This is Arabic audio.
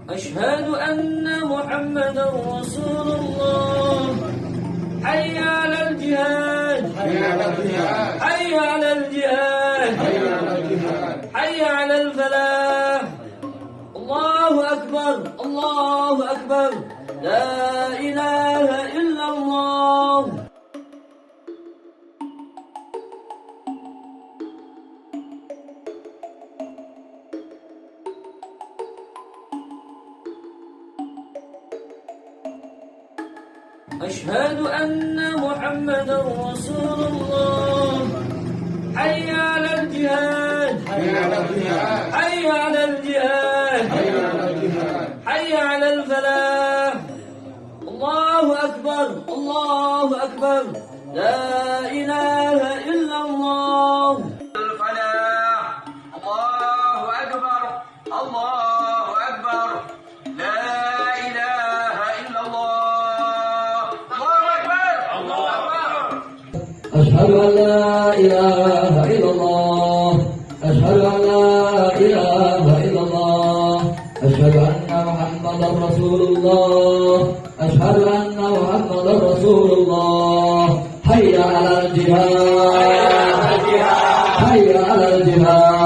أشهد أن محمدا رسول الله. حي على الجهاد، حي على الجهاد، حي على الجهاد، حي على الجهاد، حي على الفلاح. الله أكبر، الله أكبر، لا إله إلا الله. أشهد أن محمدا رسول الله. حي على الجهاد، حي على الجهاد، حي على الجهاد، حي على الجهاد، حي على الفلاح. الله أكبر، الله أكبر، لا إله إلا الله. الفلاح. الله أكبر، الله أكبر، لا إله إلا الله. الله أكبر، الله أكبر. أشهد أن لا إله إلا الله. أشهد أن لا إله إلا الله. أشهد أن محمدا رسول الله. أشهد أن محمدا رسول الله. حي على الجهاد، حي على الجهاد،